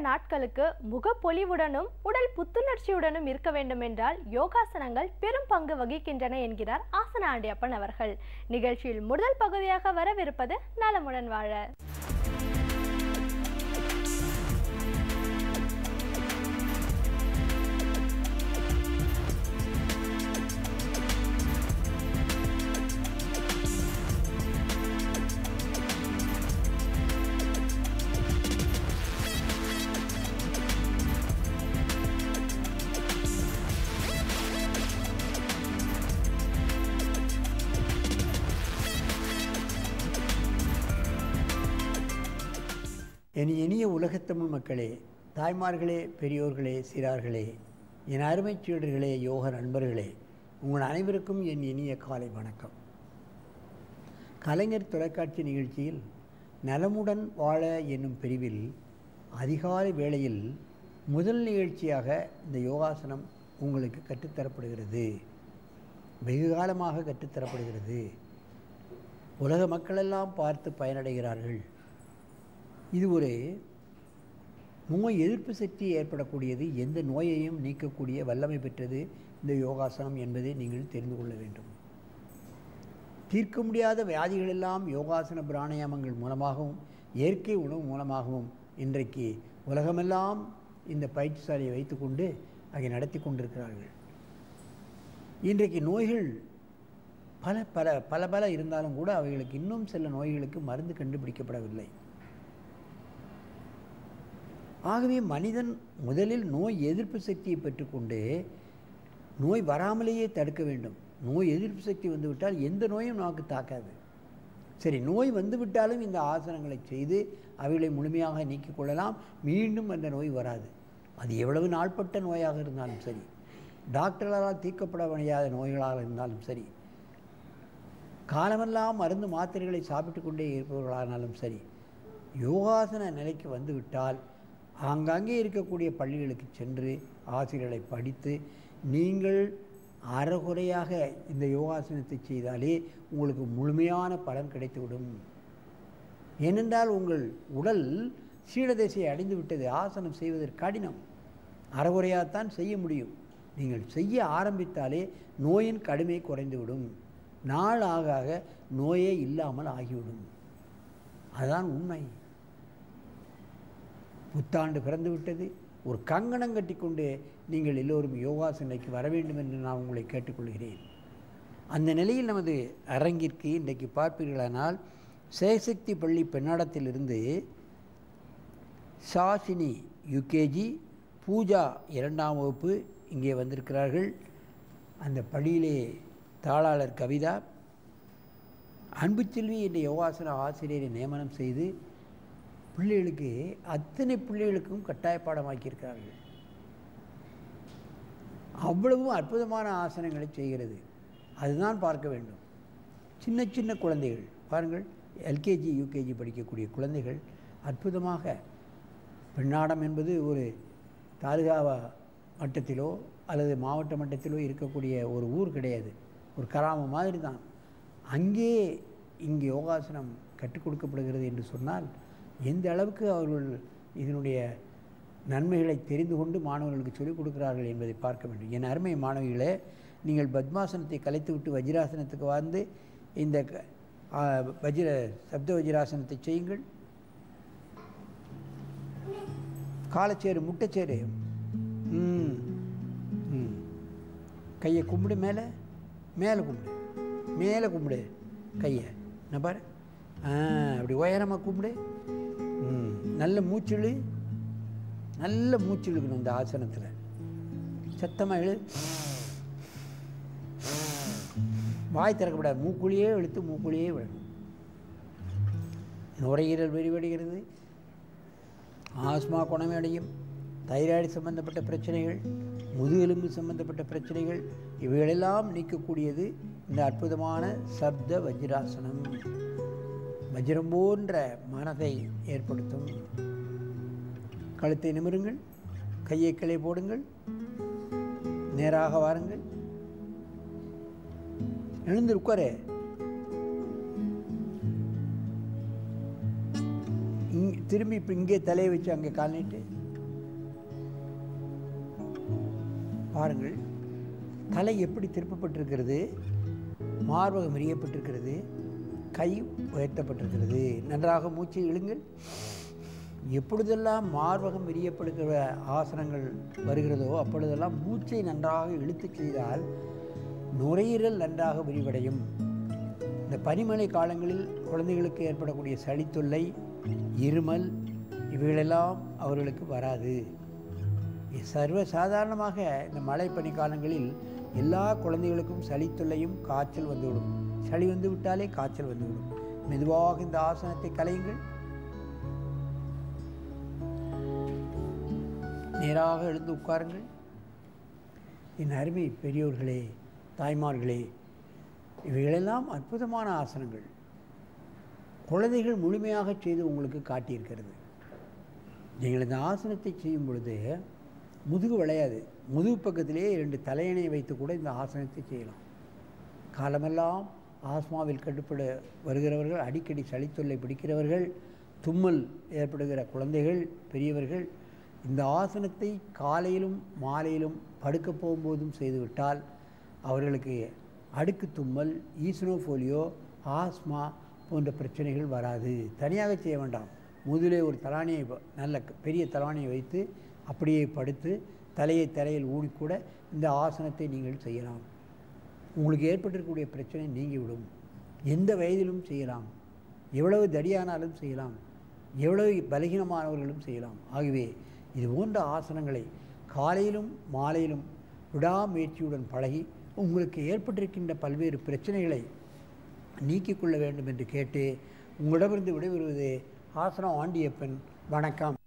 நாட்களுக்கு முகப்பொலிவுடனும் உடல் புத்துணர்ச்சியுடனும் இருக்க வேண்டும் என்றால் யோகாசனங்கள் பெரும் பங்கு வகிக்கின்றன என்கிறார் ஆசன ஆண்டியப்பன் அவர்கள். நிகழ்ச்சியில் முதல் பகுதியாக வரவிருப்பது நலமுடன் வாழ. என் இனிய உலகத்தமிழ் மக்களே, தாய்மார்களே, பெரியோர்களே, சிறார்களே, என் அருமைச் சீடர்களே, யோக நண்பர்களே, உங்கள் அனைவருக்கும் என் இனிய காலை வணக்கம். கலைஞர் தொலைக்காட்சி நிகழ்ச்சியில் நலமுடன் வாழ என்னும் பிரிவில் அதிகாலை வேளையில் முதல் நிகழ்ச்சியாக இந்த யோகாசனம் உங்களுக்கு கற்றுத்தரப்படுகிறது. வெகு காலமாக கற்றுத்தரப்படுகிறது. உலக மக்களெல்லாம் பார்த்து பயனடைகிறார்கள். இது ஒரு நோய் எதிர்ப்பு சக்தி ஏற்படக்கூடியது, எந்த நோயையும் நீக்கக்கூடிய வல்லமை பெற்றது இந்த யோகாசனம் என்பதை நீங்கள் தெரிந்து கொள்ள வேண்டும். தீர்க்க முடியாத வியாதிகளெல்லாம் யோகாசன பிராணாயாமங்கள் மூலமாகவும் இயற்கை உணவு மூலமாகவும் இன்றைக்கு உலகமெல்லாம் இந்த பயிற்சிசாலையை வைத்துக்கொண்டு அதை நடத்தி கொண்டிருக்கிறார்கள். இன்றைக்கு நோய்கள் பல இருந்தாலும் கூட அவைகளுக்கு இன்னும் சில நோய்களுக்கு மருந்து கண்டுபிடிக்கப்படவில்லை. ஆகவே மனிதன் முதலில் நோய் எதிர்ப்பு சக்தியை பெற்றுக்கொண்டு நோய் வராமலேயே தடுக்க வேண்டும். நோய் எதிர்ப்பு சக்தி வந்துவிட்டால் எந்த நோயும் நமக்கு தாக்காது. சரி, நோய் வந்துவிட்டாலும் இந்த ஆசனங்களை செய்து அவைகளை முழுமையாக நீக்கிக் கொள்ளலாம். மீண்டும் அந்த நோய் வராது. அது எவ்வளவு நாள்பட்ட நோயாக இருந்தாலும் சரி, டாக்டர்களால் தீர்க்கப்பட முடியாத நோய்களாக இருந்தாலும் சரி, காலமெல்லாம் மருந்து மாத்திரைகளை சாப்பிட்டு கொண்டே இருப்பவர்களானாலும் சரி, யோகாசன நிலைக்கு வந்துவிட்டால் ஆங்காங்கே இருக்கக்கூடிய பள்ளிகளுக்கு சென்று ஆசிரியர்களை படித்து நீங்கள் அறகுறையாக இந்த யோகாசனத்தை செய்தாலே உங்களுக்கு முழுமையான பலன் கிடைத்துவிடும். ஏனென்றால் உங்கள் உடல் சீடதேசையை அடைந்து விட்டது. ஆசனம் செய்வதற்கு கடினம், அறகுறையாகத்தான் செய்ய முடியும். நீங்கள் செய்ய ஆரம்பித்தாலே நோயின் கடுமை குறைந்துவிடும். நாள் ஆக ஆக நோயே இல்லாமல் ஆகிவிடும். அதுதான் உண்மை. புத்தாண்டு பிறந்து விட்டது. ஒரு கங்கணம் கட்டிக்கொண்டு நீங்கள் எல்லோரும் யோகாசனைக்கு வர வேண்டும் என்று நான் உங்களை கேட்டுக்கொள்கிறேன். அந்த நிலையில் நமது அரங்கிற்கு இன்றைக்கு பார்ப்பீர்களானால் சேசக்தி பள்ளி பெண்ணாடத்திலிருந்து சாஷினி யுகேஜி, பூஜா 2ஆம் வகுப்பு இங்கே வந்திருக்கிறார்கள். அந்த பள்ளியிலே தாளாளர் கவிதா, அன்புச்செல்வி என்ற யோகாசன ஆசிரியரை நியமனம் செய்து பிள்ளைகளுக்கு அத்தனை பிள்ளைகளுக்கும் கட்டாய பாடமாக்கியிருக்கிறார்கள். அவ்வளவும் அற்புதமான ஆசனங்களை செய்கிறது. அதுதான் பார்க்க வேண்டும். சின்ன சின்ன குழந்தைகள் பாருங்கள், எல்கேஜி யூகேஜி படிக்கக்கூடிய குழந்தைகள் அற்புதமாக, பெண்ணாடம் என்பது ஒரு தாலுகா மட்டத்திலோ அல்லது மாவட்ட மட்டத்திலோ இருக்கக்கூடிய ஒரு ஊர் கிடையாது, ஒரு கிராமம் மாதிரி தான். அங்கே இங்கே யோகாசனம் கற்றுக் கொடுக்கப்படுகிறது என்று சொன்னால் எந்த அளவுக்கு அவர்கள் இதனுடைய நன்மைகளை தெரிந்து கொண்டு மாணவர்களுக்கு சொல்லிக் கொடுக்கிறார்கள் என்பதை பார்க்க வேண்டும். என் அருமை மாணவிகளே, நீங்கள் பத்மாசனத்தை கலைத்துவிட்டு வஜ்ராசனத்துக்கு வந்து இந்த சப்த வஜ்ராசனத்தை செய்யுங்கள். காலச்சேரு, முட்டைச்சேரு, கையை கும்பிடு, மேலே கும்பிடு, மேலே கும்பிடு கையை. என்ன பாரு, அப்படி உயரமாக கும்பிடு. நல்ல மூச்சிழு, நல்ல மூச்சிழுக்கணும். இந்த ஆசனத்தில் சத்தமாக எழு, வாய் திறக்கப்படாது. மூக்குழியே இழுத்து மூக்குழியே விடணும். நுரையீரல் விரிவடைகிறது, ஆஸ்மா குணமடையும், தைராய்டு சம்பந்தப்பட்ட பிரச்சனைகள், முதுகெலும்பு சம்பந்தப்பட்ட பிரச்சனைகள், இவைகளெல்லாம் நீக்கக்கூடியது இந்த அற்புதமான சப்த வஜ்ராசனம். வஜ்ரம் போன்ற மனதை ஏற்படுத்தும். கழுத்தை நிமிருங்கள், கையை கிளை போடுங்கள், நேராக வாருங்கள், எழுந்து உட்காரு. திரும்பி இப்போ இங்கே தலையை வச்சு அங்கே கால் நீட்டு. பாருங்கள், தலை எப்படி திருப்பப்பட்டிருக்கிறது, மார்பகம் விரியப்பட்டிருக்கிறது, கை உயர்த்தப்பட்டிருக்கிறது. நன்றாக மூச்சை இழுங்கள். எப்பொழுதெல்லாம் மார்பகம் விரியப்படுகிற ஆசனங்கள் வருகிறதோ அப்பொழுதெல்லாம் மூச்சை நன்றாக இழுத்து செய்தால் நுரையீரல் நன்றாக விரிவடையும். இந்த பனிமழை காலங்களில் குழந்தைகளுக்கு ஏற்படக்கூடிய சளித்தொல்லை, இருமல் இவைகளெல்லாம் அவர்களுக்கு வராது. சர்வசாதாரணமாக இந்த மழை பனி காலங்களில் எல்லா குழந்தைகளுக்கும் சளித்தொல்லையும் காய்ச்சல் வந்துவிடும். சளி வந்து விட்டாலே காய்ச்சல் வந்துவிடும். மெதுவாக இந்த ஆசனத்தை கலையுங்கள். நேராக எழுந்து உட்காருங்கள். என் அருமை பெரியோர்களே, தாய்மார்களே, இவைகளெல்லாம் அற்புதமான ஆசனங்கள். குழந்தைகள் முழுமையாக செய்து உங்களுக்கு காட்டியிருக்கிறது. நீங்கள் இந்த ஆசனத்தை செய்யும் பொழுது முதுகு வளையாது. முதுகு பக்கத்திலே 2 தலையணை வைத்து கூட இந்த ஆசனத்தை செய்யலாம். காலமெல்லாம் ஆஸ்மாவில் கட்டுப்பட வருகிறவர்கள், அடிக்கடி சளித்தொல்லை பிடிக்கிறவர்கள், தும்மல் ஏற்படுகிற குழந்தைகள், பெரியவர்கள் இந்த ஆசனத்தை காலையிலும் மாலையிலும் படுக்க போகும்போதும் செய்துவிட்டால் அவர்களுக்கு அடுக்கு தும்மல், ஈசனோஃபோலியோ, ஆஸ்மா போன்ற பிரச்சனைகள் வராது. தனியாக செய்ய வேண்டாம். முதுகிலே ஒரு தலானியை, நல்ல பெரிய தலானியை வைத்து அப்படியே படுத்து தலையை தரையில் ஊடிக்கூட இந்த ஆசனத்தை நீங்கள் செய்யலாம். உங்களுக்கு ஏற்பட்டிருக்கக்கூடிய பிரச்சனை நீங்கிவிடும். எந்த வயதிலும் செய்யலாம். எவ்வளவு தடியானாலும் செய்யலாம். எவ்வளவு பலகீனமானவர்களும் செய்யலாம். ஆகவே இது போன்ற ஆசனங்களை காலையிலும் மாலையிலும் விடாமுயற்சியுடன் பழகி உங்களுக்கு ஏற்பட்டிருக்கின்ற பல்வேறு பிரச்சனைகளை நீக்கிக் கொள்ள வேண்டும் என்று கேட்டு உங்களிடமிருந்து விடைபெறுவது ஆசனம் ஆண்டியப்பன். வணக்கம்.